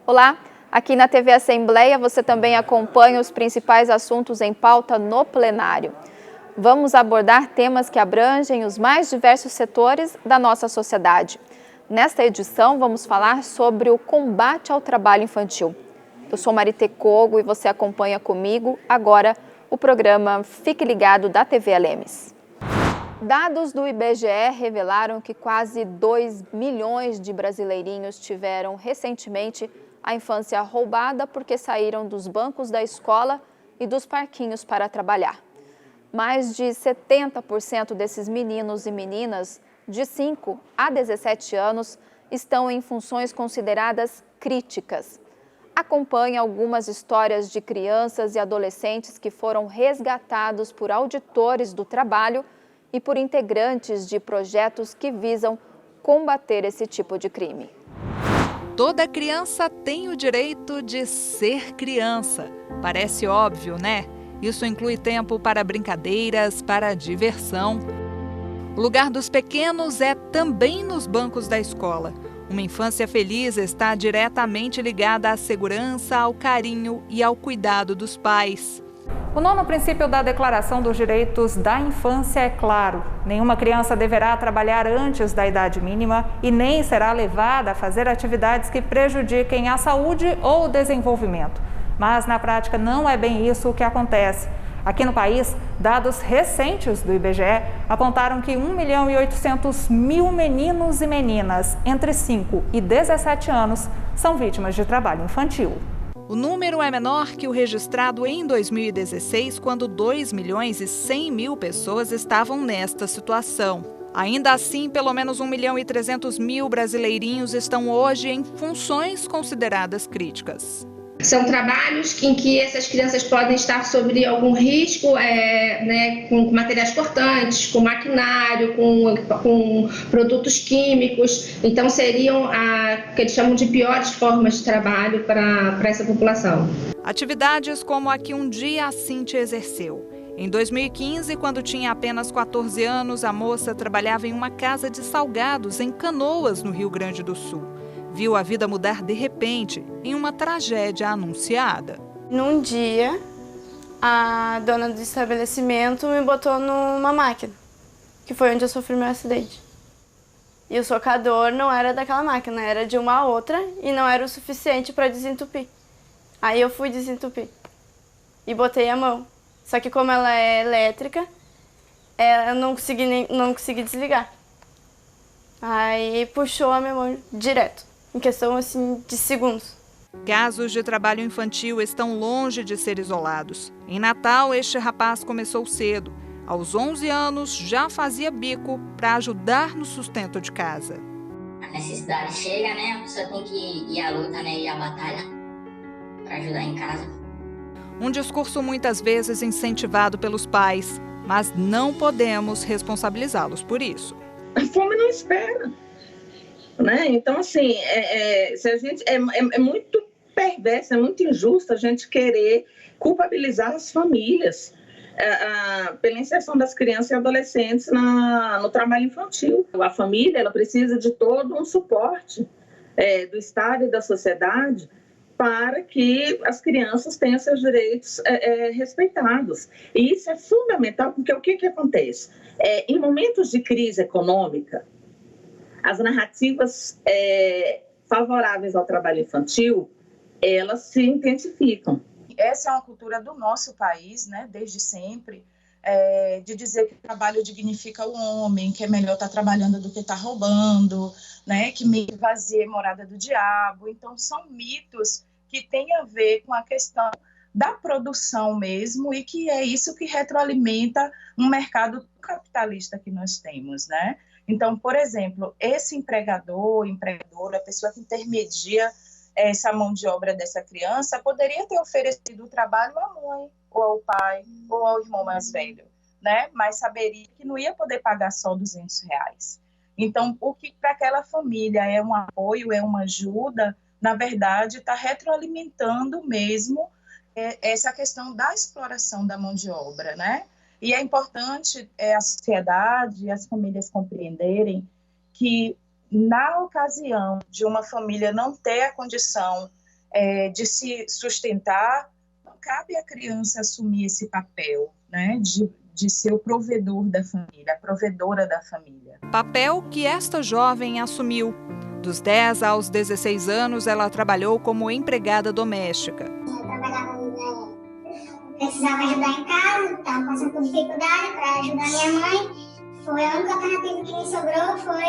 Olá, aqui na TV Assembleia você também acompanha os principais assuntos em pauta no plenário. Vamos abordar temas que abrangem os mais diversos setores da nossa sociedade. Nesta edição, vamos falar sobre o combate ao trabalho infantil. Eu sou Marité Cogo e você acompanha comigo agora o programa Fique Ligado da TV Lemes. Dados do IBGE revelaram que quase 2 milhões de brasileirinhos tiveram recentemente a infância roubada porque saíram dos bancos da escola e dos parquinhos para trabalhar. Mais de 70% desses meninos e meninas de 5 a 17 anos estão em funções consideradas críticas. Acompanhe algumas histórias de crianças e adolescentes que foram resgatados por auditores do trabalho e por integrantes de projetos que visam combater esse tipo de crime. Toda criança tem o direito de ser criança. Parece óbvio, né? Isso inclui tempo para brincadeiras, para diversão. O lugar dos pequenos é também nos bancos da escola. Uma infância feliz está diretamente ligada à segurança, ao carinho e ao cuidado dos pais. O nono princípio da Declaração dos Direitos da Infância é claro: nenhuma criança deverá trabalhar antes da idade mínima e nem será levada a fazer atividades que prejudiquem a saúde ou o desenvolvimento. Mas, na prática, não é bem isso o que acontece. Aqui no país, dados recentes do IBGE apontaram que 1.800.000 meninos e meninas entre 5 e 17 anos são vítimas de trabalho infantil. O número é menor que o registrado em 2016, quando 2.100.000 pessoas estavam nesta situação. Ainda assim, pelo menos 1.300.000 brasileirinhos estão hoje em funções consideradas críticas. São trabalhos em que essas crianças podem estar sob algum risco, com materiais cortantes, com maquinário, com produtos químicos. Então, seriam o que eles chamam de piores formas de trabalho para essa população. Atividades como a que um dia a Cíntia exerceu. Em 2015, quando tinha apenas 14 anos, a moça trabalhava em uma casa de salgados em Canoas, no Rio Grande do Sul. Viu a vida mudar de repente em uma tragédia anunciada. Num dia, a dona do estabelecimento me botou numa máquina, que foi onde eu sofri meu acidente. E o socador não era daquela máquina, era de uma outra e não era o suficiente para desentupir. Aí eu fui desentupir e botei a mão. Só que como ela é elétrica, eu não consegui desligar. Aí puxou a minha mão direto. Em questão assim de segundos. Casos de trabalho infantil estão longe de ser isolados. Em Natal, este rapaz começou cedo. Aos 11 anos, já fazia bico para ajudar no sustento de casa. A necessidade chega, né? A pessoa tem que ir à luta, né? Ir à batalha para ajudar em casa. Um discurso muitas vezes incentivado pelos pais, mas não podemos responsabilizá-los por isso. A fome não espera. Né? Então, assim, se a gente, é muito perverso, é muito injusto a gente querer culpabilizar as famílias pela inserção das crianças e adolescentes no trabalho infantil. A família ela precisa de todo um suporte do Estado e da sociedade para que as crianças tenham seus direitos respeitados. E isso é fundamental, porque o que acontece? Em momentos de crise econômica, as narrativas favoráveis ao trabalho infantil, elas se intensificam. Essa é uma cultura do nosso país, né, desde sempre, de dizer que o trabalho dignifica o homem, que é melhor estar trabalhando do que estar roubando, né, que meio vazia é morada do diabo. Então, são mitos que têm a ver com a questão da produção mesmo e que é isso que retroalimenta um mercado capitalista que nós temos, né? Então, por exemplo, esse empregador, empregadora, a pessoa que intermedia essa mão de obra dessa criança, poderia ter oferecido o trabalho à mãe, ou ao pai, ou ao irmão mais velho, né? Mas saberia que não ia poder pagar só R$200. Então, o que para aquela família é um apoio, é uma ajuda, na verdade, está retroalimentando mesmo essa questão da exploração da mão de obra, né? E é importante a sociedade e as famílias compreenderem que na ocasião de uma família não ter a condição de se sustentar, não cabe à criança assumir esse papel, né, de ser o provedor da família, a provedora da família. Papel que esta jovem assumiu. Dos 10 aos 16 anos, ela trabalhou como empregada doméstica. Eu trabalhava, precisava ajudar em casa, estava passando por dificuldade para ajudar minha mãe. Foi a única alternativa que me sobrou, foi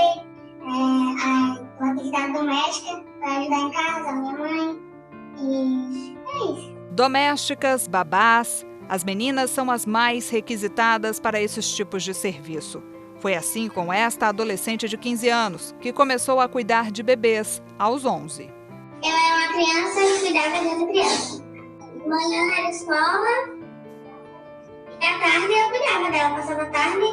a atividade doméstica para ajudar em casa, a minha mãe. E é isso. Domésticas, babás, as meninas são as mais requisitadas para esses tipos de serviço. Foi assim com esta adolescente de 15 anos, que começou a cuidar de bebês aos 11. Eu era uma criança e cuidava de outra criança. Manhã era escola, e à tarde eu cuidava dela, passava a tarde,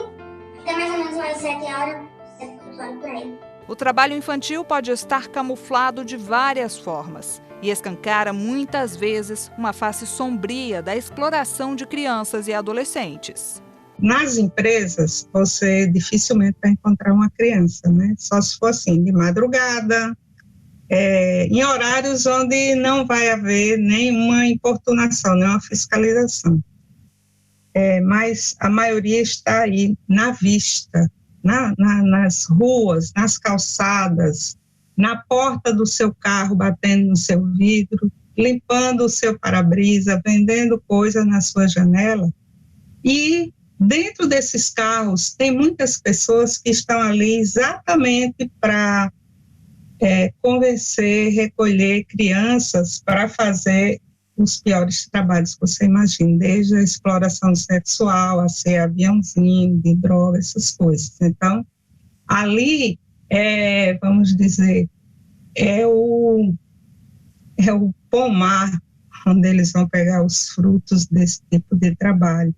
até mais ou menos umas 7 horas, 7 horas por aí. O trabalho infantil pode estar camuflado de várias formas e escancara muitas vezes uma face sombria da exploração de crianças e adolescentes. Nas empresas, você dificilmente vai encontrar uma criança, né? Só se for assim, de madrugada, em horários onde não vai haver nenhuma importunação, nenhuma fiscalização. Mas a maioria está aí na vista, nas ruas, nas calçadas, na porta do seu carro, batendo no seu vidro, limpando o seu para-brisa, vendendo coisa na sua janela. E dentro desses carros tem muitas pessoas que estão ali exatamente para convencer, recolher crianças para fazer os piores trabalhos que você imagina, desde a exploração sexual, a ser aviãozinho, de droga, essas coisas. Então, ali, vamos dizer, é o pomar onde eles vão pegar os frutos desse tipo de trabalho.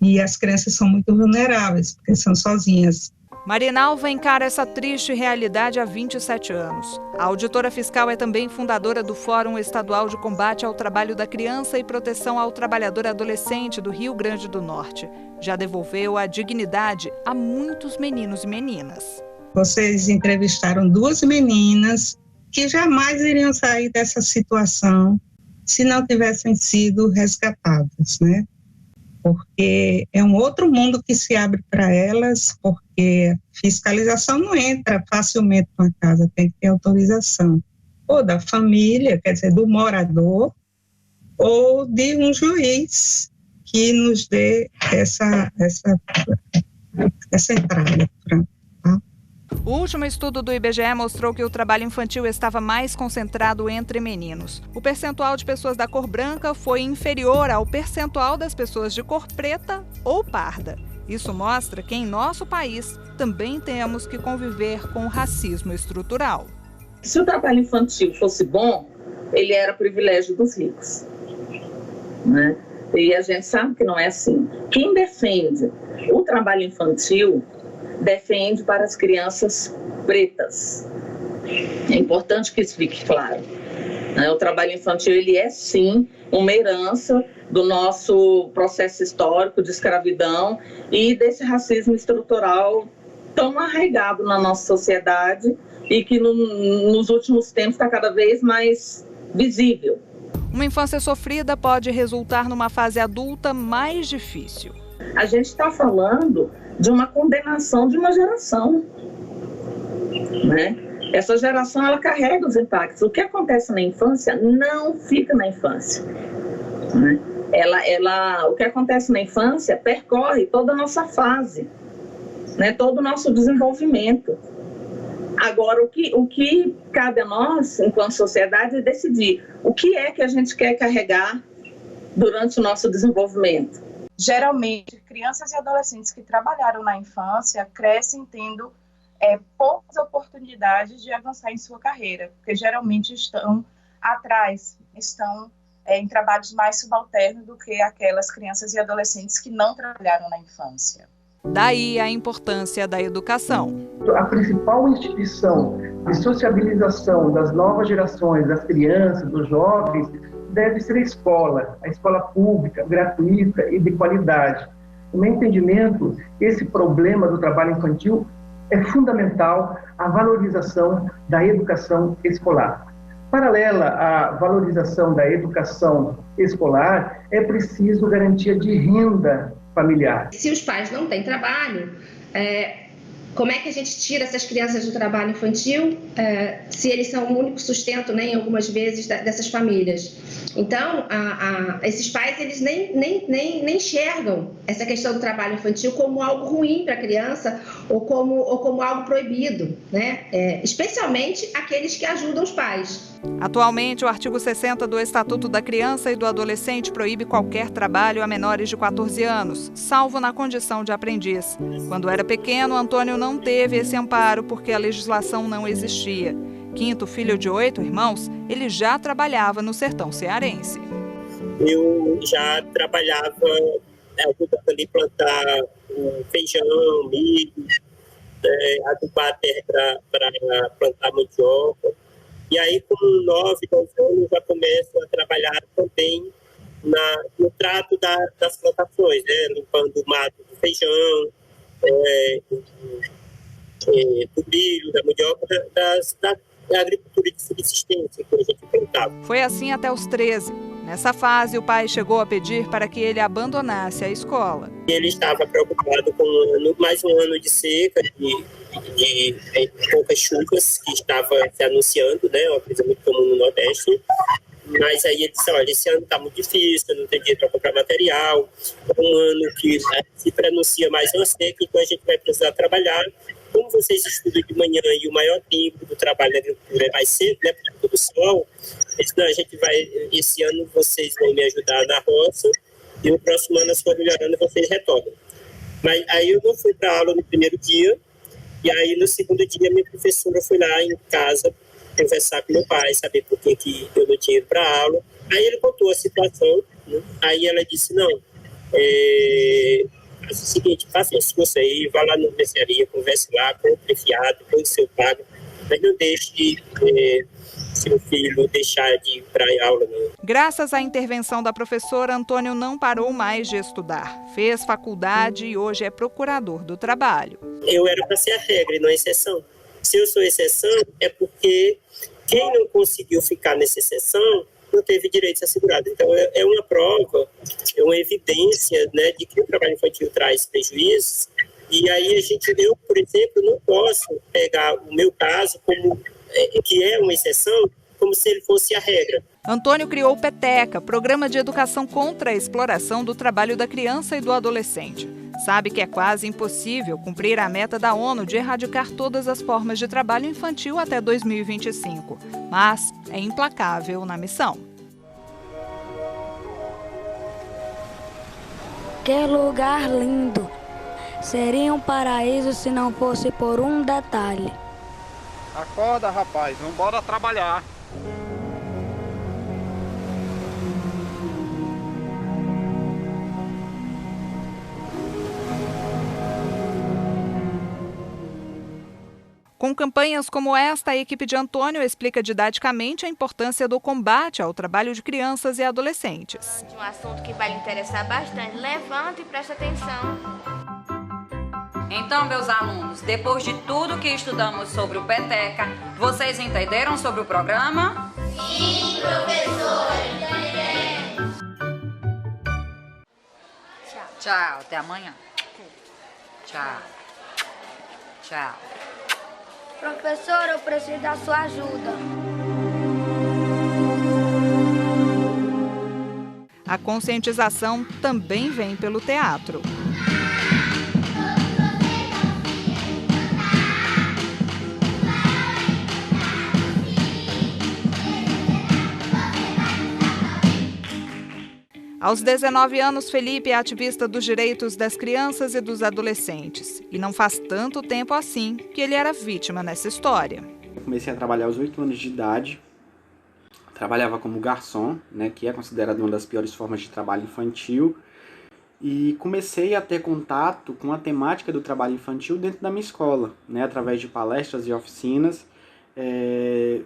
E as crianças são muito vulneráveis, porque são sozinhas. Marinalva encara essa triste realidade há 27 anos. A auditora fiscal é também fundadora do Fórum Estadual de Combate ao Trabalho da Criança e Proteção ao Trabalhador Adolescente do Rio Grande do Norte. Já devolveu a dignidade a muitos meninos e meninas. Vocês entrevistaram 2 meninas que jamais iriam sair dessa situação se não tivessem sido resgatadas, né? Porque é um outro mundo que se abre para elas, porque fiscalização não entra facilmente na casa, tem que ter autorização, ou da família, quer dizer, do morador, ou de um juiz que nos dê essa entrada. O último estudo do IBGE mostrou que o trabalho infantil estava mais concentrado entre meninos. O percentual de pessoas da cor branca foi inferior ao percentual das pessoas de cor preta ou parda. Isso mostra que em nosso país também temos que conviver com o racismo estrutural. Se o trabalho infantil fosse bom, ele era privilégio dos ricos, né? E a gente sabe que não é assim. Quem defende o trabalho infantil defende para as crianças pretas. É importante que isso fique claro. O trabalho infantil, ele é sim uma herança do nosso processo histórico de escravidão e desse racismo estrutural tão arraigado na nossa sociedade e que nos últimos tempos está cada vez mais visível. Uma infância sofrida pode resultar numa fase adulta mais difícil. A gente está falando de uma condenação de uma geração, né? Essa geração, ela carrega os impactos. O que acontece na infância não fica na infância, né? O que acontece na infância percorre toda a nossa fase, né? Todo o nosso desenvolvimento. Agora, o que cabe a nós, enquanto sociedade, é decidir o que é que a gente quer carregar durante o nosso desenvolvimento. Geralmente, crianças e adolescentes que trabalharam na infância crescem tendo poucas oportunidades de avançar em sua carreira, porque geralmente estão atrás, estão em trabalhos mais subalternos do que aquelas crianças e adolescentes que não trabalharam na infância. Daí a importância da educação. A principal instituição de sociabilização das novas gerações, das crianças, dos jovens, deve ser a escola pública, gratuita e de qualidade. No meu entendimento, esse problema do trabalho infantil é fundamental a valorização da educação escolar. Paralela à valorização da educação escolar, é preciso garantia de renda familiar. Se os pais não têm trabalho, como é que a gente tira essas crianças do trabalho infantil, se eles são o único sustento, né, em algumas vezes, dessas famílias? Então, esses pais eles nem enxergam essa questão do trabalho infantil como algo ruim para a criança ou como algo proibido, né? Especialmente aqueles que ajudam os pais. Atualmente, o artigo 60 do Estatuto da Criança e do Adolescente proíbe qualquer trabalho a menores de 14 anos, salvo na condição de aprendiz. Quando era pequeno, Antônio não teve esse amparo porque a legislação não existia. Quinto filho de 8 irmãos, ele já trabalhava no sertão cearense. Eu já trabalhava ajudando ali plantar feijão, milho, adubar a terra para plantar mandioca. E aí, com 9, 10 anos, já começo a trabalhar também no trato das plantações, né? Limpando o mato do feijão, do milho, da mandioca, da agricultura de subsistência que a gente plantava. Foi assim até os 13. Nessa fase, o pai chegou a pedir para que ele abandonasse a escola. Ele estava preocupado com mais um ano de seca, de poucas chuvas que estava se anunciando, né? Uma coisa muito comum no Nordeste. Mas aí ele disse, olha, esse ano está muito difícil, não tem dinheiro para comprar material, é um ano que se preanuncia mais uma seca, então a gente vai precisar trabalhar. Como vocês estudam de manhã e o maior tempo do trabalho da agricultura é mais cedo, né, por causa do sol, esse ano vocês vão me ajudar na roça e no próximo ano, as coisas melhorando, vocês retornam. Mas aí eu não fui para aula no primeiro dia, e aí no segundo dia minha professora foi lá em casa conversar com meu pai, saber por que eu não tinha ido para aula. Aí ele contou a situação, né? Aí ela disse, não, faz o seguinte, faça esse curso aí, vá lá na mercearia, converse lá, compre fiado, põe o seu pago, mas não deixe seu filho deixar de ir para a aula, não. Graças à intervenção da professora, Antônio não parou mais de estudar. Fez faculdade e hoje é procurador do trabalho. Eu era para ser a regra e não a exceção. Se eu sou exceção, é porque quem não conseguiu ficar nessa exceção não teve direitos assegurados. Então, é uma prova, é uma evidência, né, de que o trabalho infantil traz prejuízos. E aí eu, por exemplo, não posso pegar o meu caso, que é uma exceção, como se ele fosse a regra. Antônio criou o PETECA, Programa de Educação contra a Exploração do Trabalho da Criança e do Adolescente. Sabe que é quase impossível cumprir a meta da ONU de erradicar todas as formas de trabalho infantil até 2025, mas é implacável na missão. Que lugar lindo! Seria um paraíso se não fosse por um detalhe. Acorda, rapaz, vamos embora trabalhar. Com campanhas como esta, a equipe de Antônio explica didaticamente a importância do combate ao trabalho de crianças e adolescentes. Um assunto que vai lhe interessar bastante. Levanta e preste atenção. Então, meus alunos, depois de tudo que estudamos sobre o PETECA, vocês entenderam sobre o programa? Sim, professora, entendemos. Tchau, até amanhã. Tchau. Tchau. Professora, eu preciso da sua ajuda. A conscientização também vem pelo teatro. Aos 19 anos, Felipe é ativista dos direitos das crianças e dos adolescentes. E não faz tanto tempo assim que ele era vítima nessa história. Eu comecei a trabalhar aos 8 anos de idade. Trabalhava como garçom, né, que é considerada uma das piores formas de trabalho infantil. E comecei a ter contato com a temática do trabalho infantil dentro da minha escola, né, através de palestras e oficinas.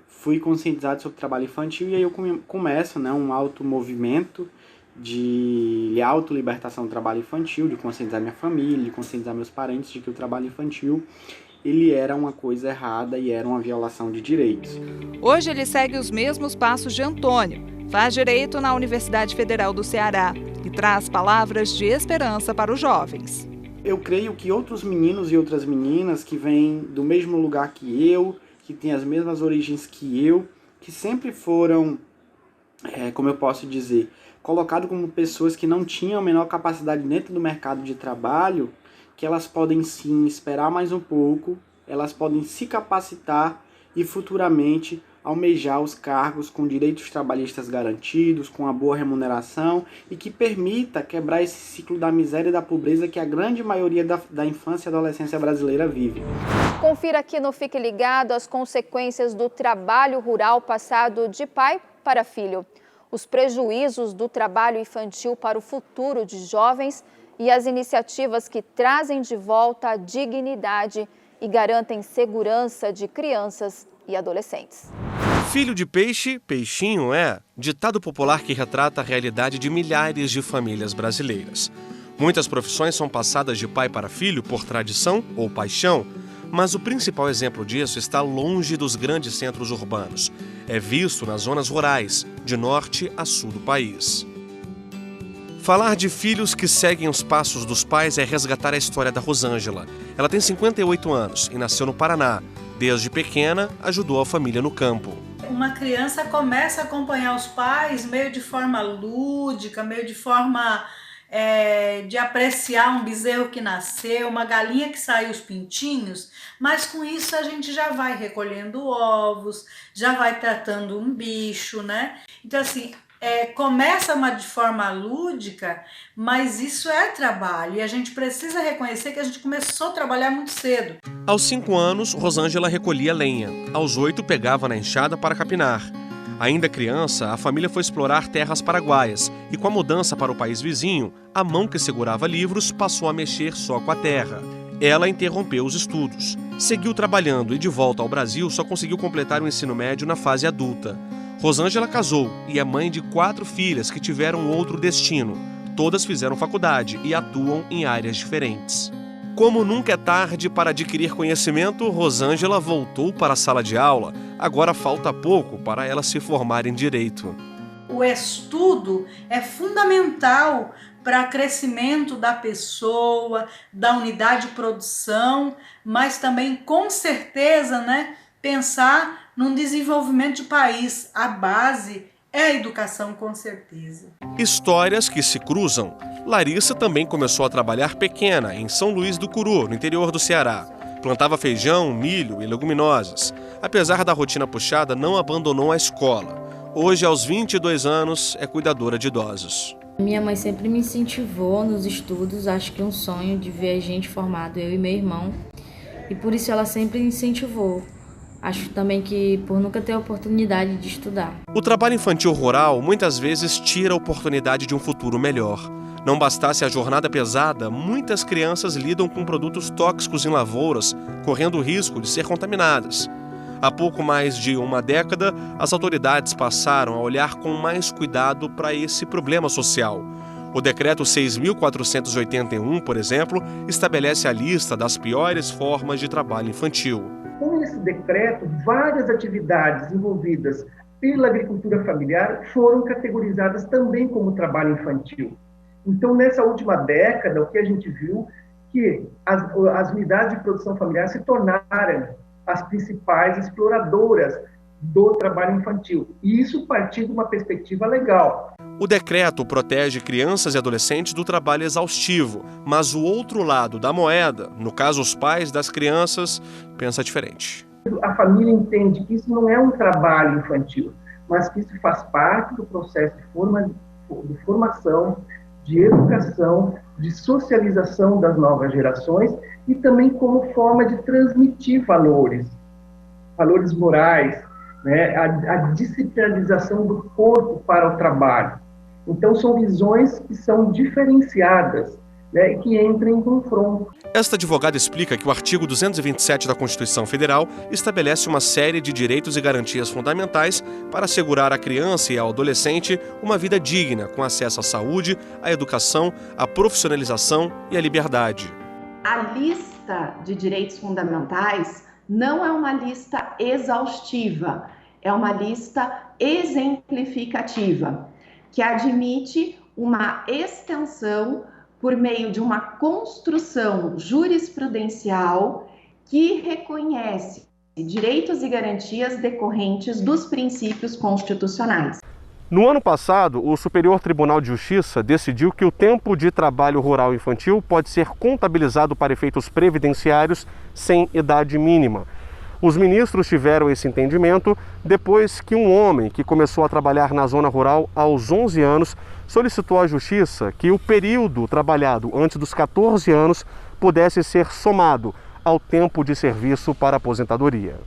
Fui conscientizado sobre o trabalho infantil e aí eu começo, né, um automovimento de autolibertação do trabalho infantil, de conscientizar minha família, de conscientizar meus parentes de que o trabalho infantil ele era uma coisa errada e era uma violação de direitos. Hoje ele segue os mesmos passos de Antônio, faz direito na Universidade Federal do Ceará e traz palavras de esperança para os jovens. Eu creio que outros meninos e outras meninas que vêm do mesmo lugar que eu, que têm as mesmas origens que eu, que sempre foram, como eu posso dizer, colocados como pessoas que não tinham a menor capacidade dentro do mercado de trabalho, que elas podem sim esperar mais um pouco, elas podem se capacitar e futuramente almejar os cargos com direitos trabalhistas garantidos, com uma boa remuneração e que permita quebrar esse ciclo da miséria e da pobreza que a grande maioria da infância e adolescência brasileira vive. Confira aqui no Fique Ligado as consequências do trabalho rural passado de pai para filho, os prejuízos do trabalho infantil para o futuro de jovens e as iniciativas que trazem de volta a dignidade e garantem segurança de crianças e adolescentes. Filho de peixe, peixinho é ditado popular que retrata a realidade de milhares de famílias brasileiras. Muitas profissões são passadas de pai para filho por tradição ou paixão, mas o principal exemplo disso está longe dos grandes centros urbanos. É visto nas zonas rurais, de norte a sul do país. Falar de filhos que seguem os passos dos pais é resgatar a história da Rosângela. Ela tem 58 anos e nasceu no Paraná. Desde pequena, ajudou a família no campo. Uma criança começa a acompanhar os pais meio de forma lúdica, meio de forma de apreciar um bezerro que nasceu, uma galinha que saiu os pintinhos, mas com isso a gente já vai recolhendo ovos, já vai tratando um bicho, né? Então assim, começa de forma lúdica, mas isso é trabalho e a gente precisa reconhecer que a gente começou a trabalhar muito cedo. Aos 5 anos, Rosângela recolhia lenha. Aos 8, pegava na enxada para capinar. Ainda criança, a família foi explorar terras paraguaias e com a mudança para o país vizinho, a mão que segurava livros passou a mexer só com a terra. Ela interrompeu os estudos. Seguiu trabalhando e de volta ao Brasil só conseguiu completar o ensino médio na fase adulta. Rosângela casou e é mãe de 4 filhas que tiveram outro destino. Todas fizeram faculdade e atuam em áreas diferentes. Como nunca é tarde para adquirir conhecimento, Rosângela voltou para a sala de aula. Agora falta pouco para ela se formar em Direito. O estudo é fundamental para o crescimento da pessoa, da unidade de produção, mas também, com certeza, pensar num desenvolvimento de país. A base é a educação, com certeza. Histórias que se cruzam. Larissa também começou a trabalhar pequena, em São Luís do Curu, no interior do Ceará. Plantava feijão, milho e leguminosas. Apesar da rotina puxada, não abandonou a escola. Hoje, aos 22 anos, é cuidadora de idosos. Minha mãe sempre me incentivou nos estudos, acho que um sonho de ver a gente formado, eu e meu irmão. E por isso ela sempre incentivou. Acho também que por nunca ter a oportunidade de estudar. O trabalho infantil rural muitas vezes tira a oportunidade de um futuro melhor. Não bastasse a jornada pesada, muitas crianças lidam com produtos tóxicos em lavouras, correndo o risco de ser contaminadas. Há pouco mais de uma década, as autoridades passaram a olhar com mais cuidado para esse problema social. O Decreto 6.481, por exemplo, estabelece a lista das piores formas de trabalho infantil. Com esse decreto, várias atividades envolvidas pela agricultura familiar foram categorizadas também como trabalho infantil. Então, nessa última década, o que a gente viu que as unidades de produção familiar se tornaram as principais exploradoras do trabalho infantil. E isso partiu de uma perspectiva legal. O decreto protege crianças e adolescentes do trabalho exaustivo, mas o outro lado da moeda, no caso os pais das crianças, pensa diferente. A família entende que isso não é um trabalho infantil, mas que isso faz parte do processo de formação, de educação, de socialização das novas gerações e também como forma de transmitir valores morais, a disciplinarização do corpo para o trabalho. Então, são visões que são diferenciadas, e que entram em confronto. Esta advogada explica que o artigo 227 da Constituição Federal estabelece uma série de direitos e garantias fundamentais para assegurar à criança e ao adolescente uma vida digna, com acesso à saúde, à educação, à profissionalização e à liberdade. A lista lista de direitos fundamentais não é uma lista exaustiva, é uma lista exemplificativa, que admite uma extensão por meio de uma construção jurisprudencial que reconhece direitos e garantias decorrentes dos princípios constitucionais. No ano passado, o Superior Tribunal de Justiça decidiu que o tempo de trabalho rural infantil pode ser contabilizado para efeitos previdenciários sem idade mínima. Os ministros tiveram esse entendimento depois que um homem que começou a trabalhar na zona rural aos 11 anos solicitou à Justiça que o período trabalhado antes dos 14 anos pudesse ser somado ao tempo de serviço para aposentadoria.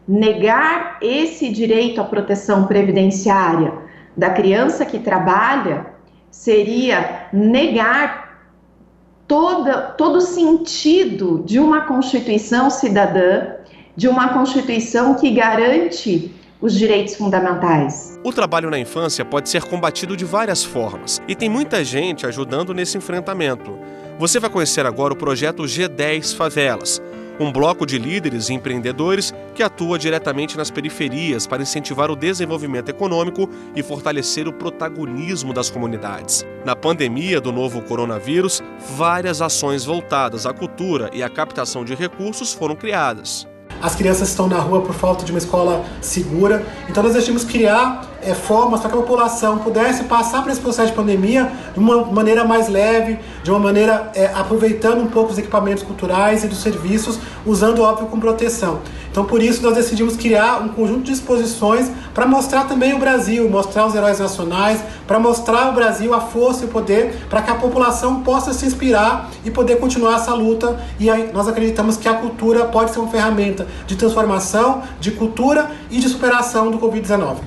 Negar esse direito à proteção previdenciária da criança que trabalha seria negar todo o sentido de uma Constituição cidadã, de uma Constituição que garante os direitos fundamentais. O trabalho na infância pode ser combatido de várias formas e tem muita gente ajudando nesse enfrentamento. Você vai conhecer agora o projeto G10 Favelas, um bloco de líderes e empreendedores que atua diretamente nas periferias para incentivar o desenvolvimento econômico e fortalecer o protagonismo das comunidades. Na pandemia do novo coronavírus, várias ações voltadas à cultura e à captação de recursos foram criadas. As crianças estão na rua por falta de uma escola segura, então nós decidimos criar formas para que a população pudesse passar por esse processo de pandemia de uma maneira mais leve, de uma maneira aproveitando um pouco os equipamentos culturais e dos serviços, usando, óbvio, com proteção. Então, por isso, nós decidimos criar um conjunto de exposições para mostrar também o Brasil, mostrar os heróis nacionais, para mostrar o Brasil, a força e o poder, para que a população possa se inspirar e poder continuar essa luta. E aí nós acreditamos que a cultura pode ser uma ferramenta de transformação, de cultura e de superação do Covid-19.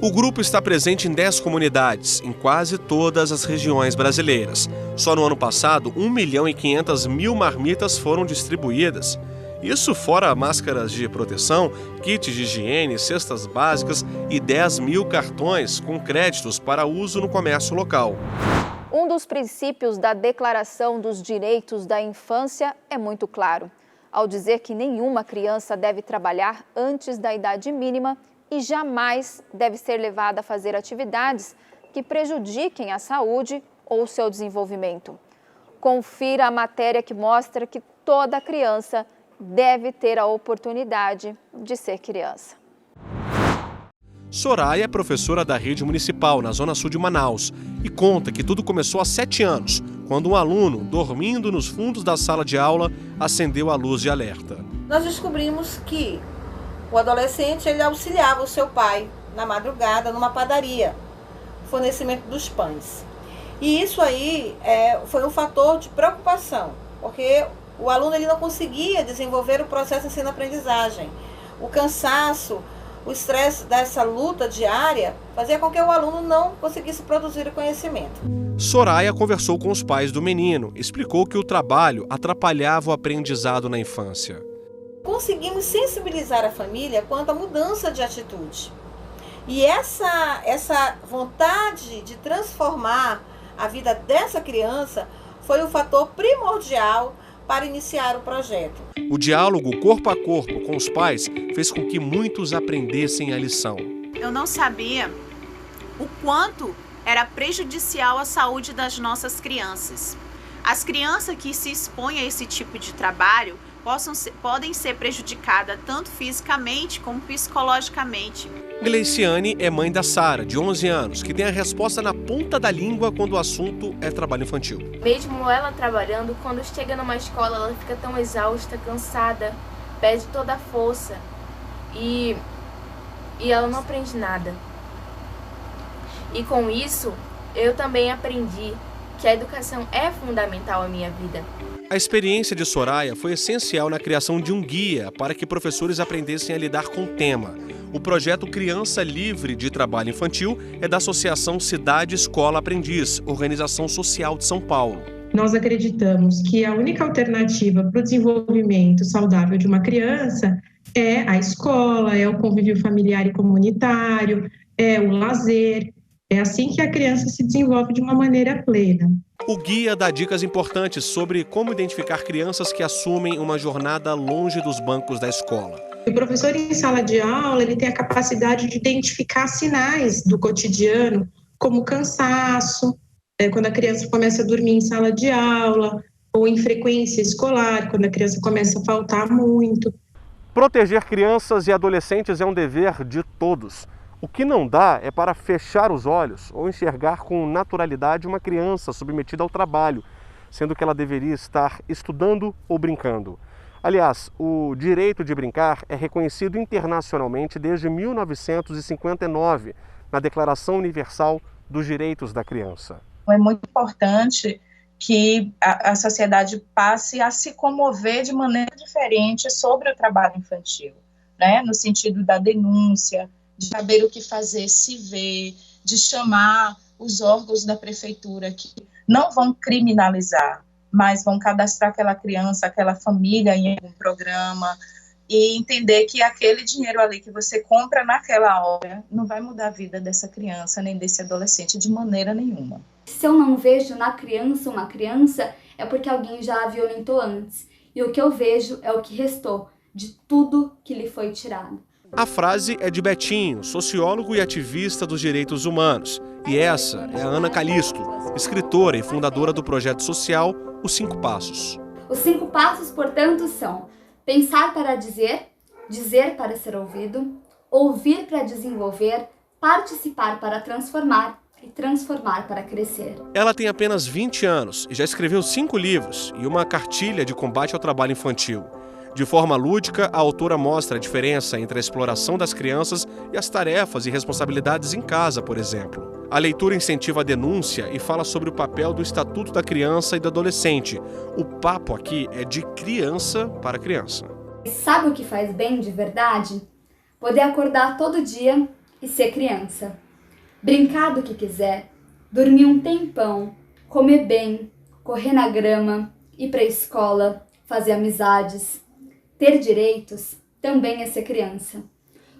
O grupo está presente em 10 comunidades, em quase todas as regiões brasileiras. Só no ano passado, 1.500.000 marmitas foram distribuídas. Isso fora máscaras de proteção, kits de higiene, cestas básicas e 10.000 cartões com créditos para uso no comércio local. Um dos princípios da Declaração dos Direitos da Infância é muito claro, ao dizer que nenhuma criança deve trabalhar antes da idade mínima e jamais deve ser levada a fazer atividades que prejudiquem a saúde ou o seu desenvolvimento. Confira a matéria que mostra que toda criança deve ter a oportunidade de ser criança. Soraya é professora da rede municipal na zona sul de Manaus e conta que tudo começou há 7 anos, quando um aluno, dormindo nos fundos da sala de aula, acendeu a luz de alerta. Nós descobrimos que o adolescente ele auxiliava o seu pai na madrugada numa padaria, fornecimento dos pães. E isso aí foi um fator de preocupação, porque o aluno ele não conseguia desenvolver o processo de ensino-aprendizagem. O cansaço, o estresse dessa luta diária fazia com que o aluno não conseguisse produzir o conhecimento. Soraya conversou com os pais do menino, explicou que o trabalho atrapalhava o aprendizado na infância. Conseguimos sensibilizar a família quanto à mudança de atitude. E essa vontade de transformar a vida dessa criança foi o fator primordial para iniciar o projeto. O diálogo corpo a corpo com os pais fez com que muitos aprendessem a lição. Eu não sabia o quanto era prejudicial à saúde das nossas crianças. As crianças que se expõem a esse tipo de trabalho podem ser prejudicadas tanto fisicamente como psicologicamente. Gleiciane é mãe da Sara, de 11 anos, que tem a resposta na ponta da língua quando o assunto é trabalho infantil. Mesmo ela trabalhando, quando chega numa escola, ela fica tão exausta, cansada, perde toda a força e ela não aprende nada. E com isso, eu também aprendi que a educação é fundamental à minha vida. A experiência de Soraya foi essencial na criação de um guia para que professores aprendessem a lidar com o tema. O projeto Criança Livre de Trabalho Infantil é da Associação Cidade Escola Aprendiz, organização social de São Paulo. Nós acreditamos que a única alternativa para o desenvolvimento saudável de uma criança é a escola, é o convívio familiar e comunitário, é o lazer. É assim que a criança se desenvolve de uma maneira plena. O guia dá dicas importantes sobre como identificar crianças que assumem uma jornada longe dos bancos da escola. O professor em sala de aula, ele tem a capacidade de identificar sinais do cotidiano, como cansaço, quando a criança começa a dormir em sala de aula, ou em frequência escolar, quando a criança começa a faltar muito. Proteger crianças e adolescentes é um dever de todos. O que não dá é para fechar os olhos ou enxergar com naturalidade uma criança submetida ao trabalho, sendo que ela deveria estar estudando ou brincando. Aliás, o direito de brincar é reconhecido internacionalmente desde 1959, na Declaração Universal dos Direitos da Criança. É muito importante que a sociedade passe a se comover de maneira diferente sobre o trabalho infantil, né? No sentido da denúncia, de saber o que fazer, se ver, de chamar os órgãos da prefeitura que não vão criminalizar, mas vão cadastrar aquela criança, aquela família em algum programa e entender que aquele dinheiro ali que você compra naquela hora não vai mudar a vida dessa criança nem desse adolescente de maneira nenhuma. Se eu não vejo na criança uma criança, é porque alguém já a violentou antes. E o que eu vejo é o que restou de tudo que lhe foi tirado. A frase é de Betinho, sociólogo e ativista dos direitos humanos. E essa é a Ana Calisto, escritora e fundadora do projeto social Os 5 Passos. Os 5 passos, portanto, são pensar para dizer, dizer para ser ouvido, ouvir para desenvolver, participar para transformar e transformar para crescer. Ela tem apenas 20 anos e já escreveu 5 livros e uma cartilha de combate ao trabalho infantil. De forma lúdica, a autora mostra a diferença entre a exploração das crianças e as tarefas e responsabilidades em casa, por exemplo. A leitura incentiva a denúncia e fala sobre o papel do Estatuto da Criança e do Adolescente. O papo aqui é de criança para criança. Sabe o que faz bem de verdade? Poder acordar todo dia e ser criança. Brincar do que quiser, dormir um tempão, comer bem, correr na grama, ir para a escola, fazer amizades. Ter direitos também é ser criança.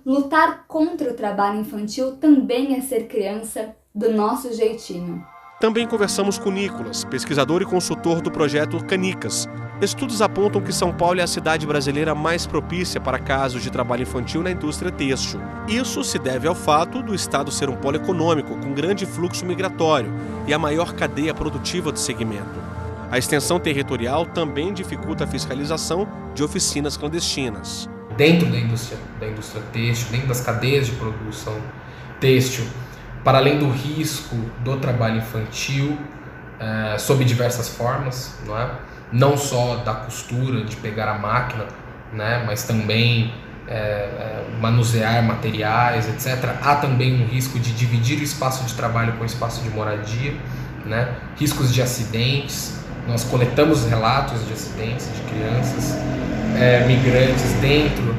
Lutar contra o trabalho infantil também é ser criança do nosso jeitinho. Também conversamos com Nicolas, pesquisador e consultor do projeto Canicas. Estudos apontam que São Paulo é a cidade brasileira mais propícia para casos de trabalho infantil na indústria têxtil. Isso se deve ao fato do estado ser um polo econômico com grande fluxo migratório e a maior cadeia produtiva do segmento. A extensão territorial também dificulta a fiscalização de oficinas clandestinas. Dentro da indústria têxtil, dentro das cadeias de produção têxtil, para além do risco do trabalho infantil, sob diversas formas, não é? Não só da costura, de pegar a máquina, né? Mas também manusear materiais, etc. Há também um risco de dividir o espaço de trabalho com o espaço de moradia, né? Riscos de acidentes. Nós coletamos relatos de acidentes de crianças migrantes dentro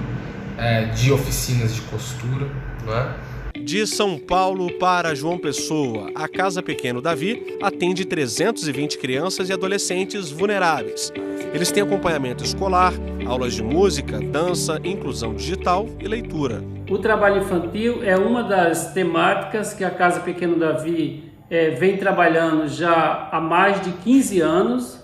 de oficinas de costura, não é? De São Paulo para João Pessoa, a Casa Pequeno Davi atende 320 crianças e adolescentes vulneráveis. Eles têm acompanhamento escolar, aulas de música, dança, inclusão digital e leitura. O trabalho infantil é uma das temáticas que a Casa Pequeno Davi vem trabalhando já há mais de 15 anos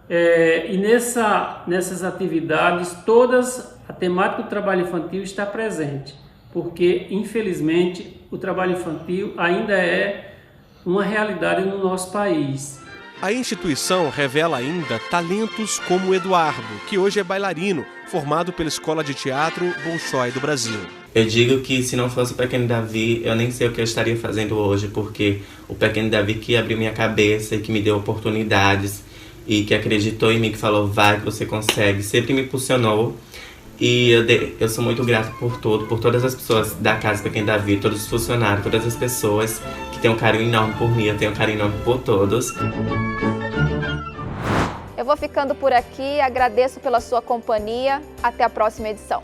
e nessas atividades todas a temática do trabalho infantil está presente, porque infelizmente o trabalho infantil ainda é uma realidade no nosso país. A instituição revela ainda talentos como o Eduardo, que hoje é bailarino, formado pela Escola de Teatro Bolshoi do Brasil. Eu digo que se não fosse o Pequeno Davi, eu nem sei o que eu estaria fazendo hoje, porque o Pequeno Davi que abriu minha cabeça e que me deu oportunidades e que acreditou em mim, que falou, vai que você consegue, sempre me impulsionou. E eu sou muito grato por tudo, por todas as pessoas da Casa Pequeno Davi, todos os funcionários, todas as pessoas que têm um carinho enorme por mim, eu tenho um carinho enorme por todos. Eu vou ficando por aqui, agradeço pela sua companhia, até a próxima edição.